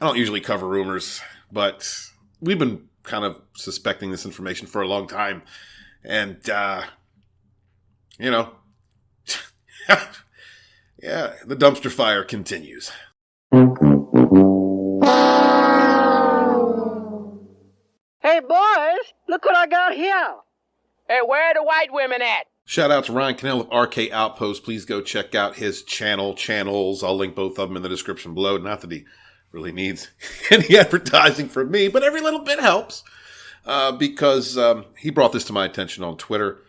I don't usually cover rumors, but we've been kind of suspecting this information for a long time. And, yeah, the dumpster fire continues. Hey, boys, look what I got here. Hey, where are the white women at? Shout out to Ryan Cannell of RK Outpost. Please go check out his channels. I'll link both of them in the description below. Not that he really needs any advertising from me, but every little bit helps because he brought this to my attention on Twitter.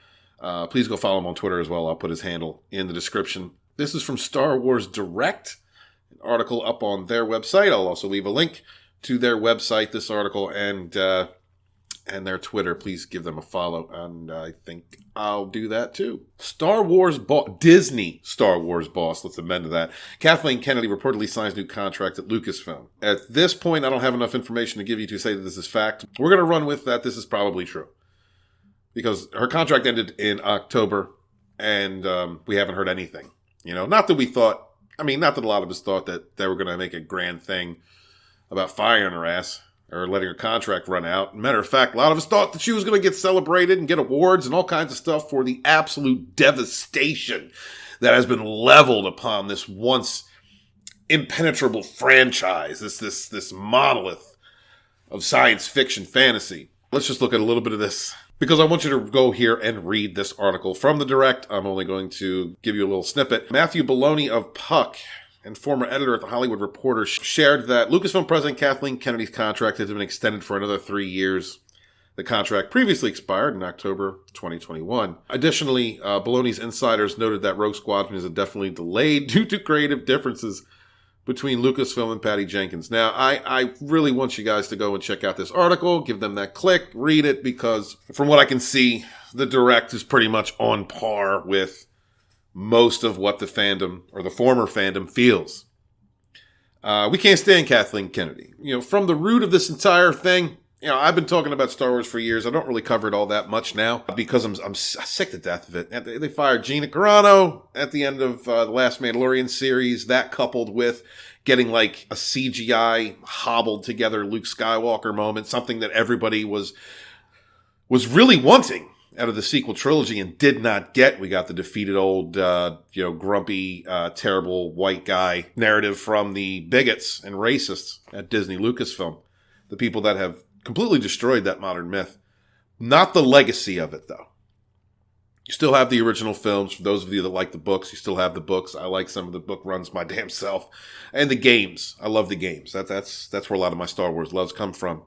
Please go follow him on Twitter as well. I'll put his handle in the description. This is from Star Wars Direct, an article up on their website. I'll also leave a link to their website, this article, and their Twitter. Please give them a follow, and I think I'll do that too. Disney Star Wars boss, let's amend to that. Kathleen Kennedy reportedly signs new contract at Lucasfilm. At this point, I don't have enough information to give you to say that this is fact. We're going to run with that. This is probably true. Because her contract ended in October, and we haven't heard anything. Not that not that a lot of us thought that they were going to make a grand thing about firing her ass or letting her contract run out. Matter of fact, a lot of us thought that she was going to get celebrated and get awards and all kinds of stuff for the absolute devastation that has been leveled upon this once impenetrable franchise, this monolith of science fiction fantasy. Let's just look at a little bit of this, because I want you to go here and read this article from the Direct. I'm only going to give you a little snippet. Matthew Belloni of Puck and former editor at The Hollywood Reporter shared that Lucasfilm President Kathleen Kennedy's contract has been extended for another 3 years. The contract previously expired in October 2021. Additionally, Belloni's insiders noted that Rogue Squadron is indefinitely delayed due to creative differences between Lucasfilm and Patty Jenkins. Now, I really want you guys to go and check out this article, give them that click, read it, because from what I can see, the Direct is pretty much on par with most of what the fandom, or the former fandom, feels. We can't stand Kathleen Kennedy. From the root of this entire thing, I've been talking about Star Wars for years. I don't really cover it all that much now because I'm sick to death of it. They fired Gina Carano at the end of the last Mandalorian series. That coupled with getting like a CGI hobbled together Luke Skywalker moment, something that everybody was really wanting out of the sequel trilogy and did not get. We got the defeated old, grumpy, terrible white guy narrative from the bigots and racists at Disney Lucasfilm. The people that have completely destroyed that modern myth. Not the legacy of it, though. You still have the original films. For those of you that like the books, you still have the books. I like some of the book runs my damn self. And the games. I love the games. That's where a lot of my Star Wars loves come from.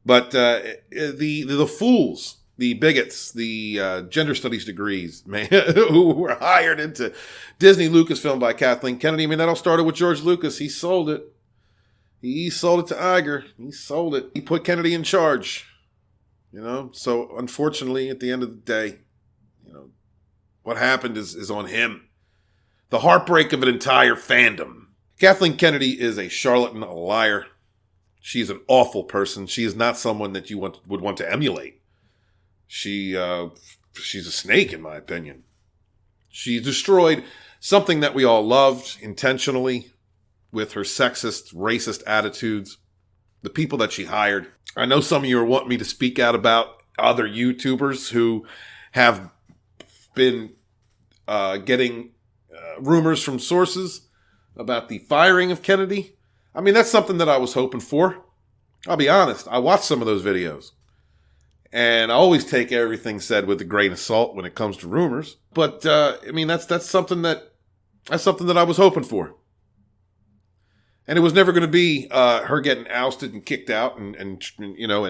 But the fools, the bigots, the gender studies degrees, man, who were hired into Disney Lucasfilm by Kathleen Kennedy. That all started with George Lucas. He sold it. He sold it to Iger. He sold it. He put Kennedy in charge. So unfortunately, at the end of the day, what happened is on him. The heartbreak of an entire fandom. Kathleen Kennedy is a charlatan, a liar. She's an awful person. She is not someone that you would want to emulate. She's a snake, in my opinion. She destroyed something that we all loved intentionally with her sexist, racist attitudes. The people that she hired. I know some of you are wanting me to speak out about other YouTubers who have been getting rumors from sources about the firing of Kennedy. That's something that I was hoping for. I'll be honest. I watched some of those videos. And I always take everything said with a grain of salt when it comes to rumors. But, that's something that I was hoping for. And it was never going to be her getting ousted and kicked out and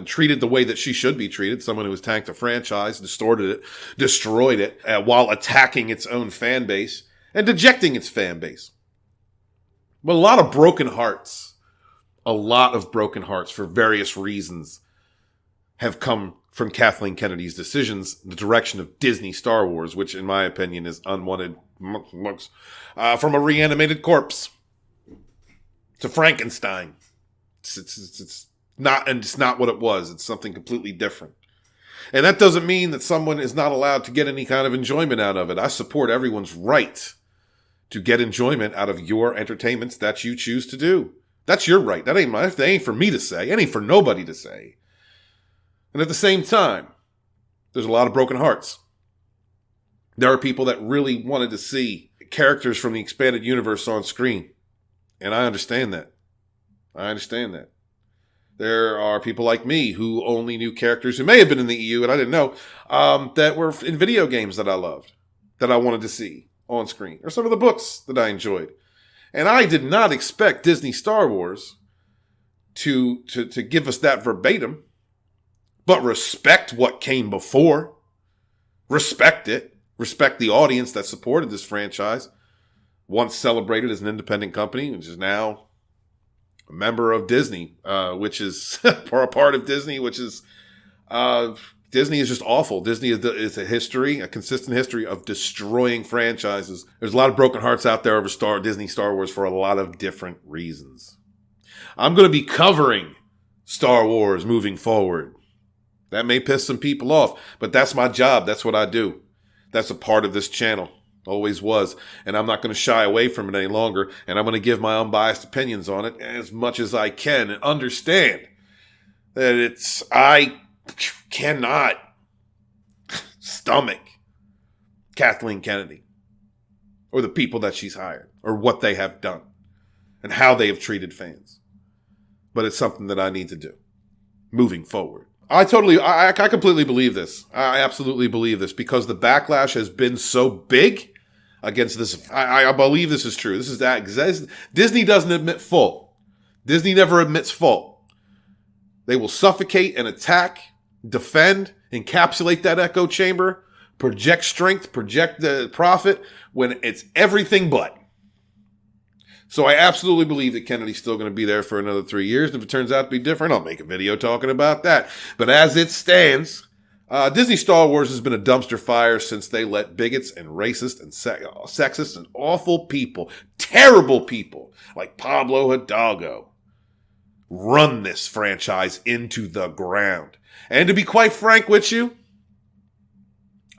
treated the way that she should be treated. Someone who has tanked a franchise, distorted it, destroyed it, while attacking its own fan base and dejecting its fan base. But a lot of broken hearts for various reasons have come from Kathleen Kennedy's decisions in the direction of Disney Star Wars, which in my opinion is unwanted looks from a reanimated corpse. It's a Frankenstein. It's not what it was. It's something completely different. And that doesn't mean that someone is not allowed to get any kind of enjoyment out of it. I support everyone's right to get enjoyment out of your entertainments that you choose to do. That's your right. That ain't for me to say. It ain't for nobody to say. And at the same time, there's a lot of broken hearts. There are people that really wanted to see characters from the expanded universe on screen. And I understand that. There are people like me who only knew characters who may have been in the EU and I didn't know, that were in video games that I loved, that I wanted to see on screen, or some of the books that I enjoyed. And I did not expect Disney Star Wars to give us that verbatim, but respect what came before. Respect it. Respect the audience that supported this franchise, once celebrated as an independent company, which is now a member of Disney, which is or a part of Disney, which is Disney is just awful. Disney is a consistent history of destroying franchises. There's a lot of broken hearts out there over Disney Star Wars for a lot of different reasons. I'm going to be covering Star Wars moving forward. That may piss some people off, but that's my job. That's what I do. That's a part of this channel. Always was. And I'm not going to shy away from it any longer. And I'm going to give my unbiased opinions on it as much as I can and understand that I cannot stomach Kathleen Kennedy or the people that she's hired or what they have done and how they have treated fans. But it's something that I need to do moving forward. I completely believe this. I absolutely believe this because the backlash has been so big against this. I believe this is true. This is that. Disney doesn't admit fault. Disney never admits fault. They will suffocate and attack, defend, encapsulate that echo chamber, project strength, project the profit when it's everything but. So I absolutely believe that Kennedy's still going to be there for another 3 years. And if it turns out to be different, I'll make a video talking about that. But as it stands, Disney Star Wars has been a dumpster fire since they let bigots and racist and sexist and awful people, terrible people like Pablo Hidalgo run this franchise into the ground. And to be quite frank with you,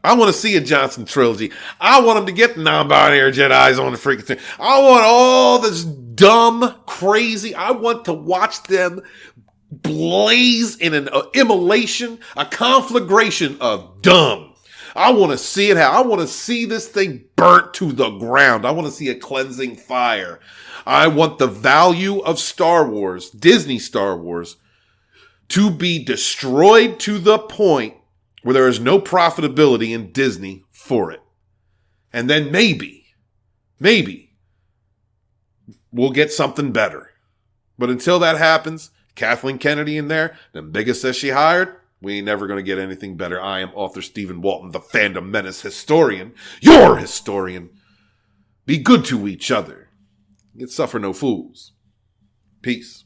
I want to see a Johnson trilogy. I want them to get the non-binary Jedis on the freaking thing. I want all this dumb, crazy. I want to watch them blaze in an immolation, a conflagration of dumb. I want to see it how. I want to see this thing burnt to the ground. I want to see a cleansing fire. I want the value of Star Wars, Disney Star Wars, to be destroyed to the point where there is no profitability in Disney for it. And then maybe we'll get something better. But until that happens, Kathleen Kennedy in there, the biggest that she hired, we ain't never going to get anything better. I am author Stephen Walton, the Fandom Menace historian, your historian. Be good to each other. Yet suffer no fools. Peace.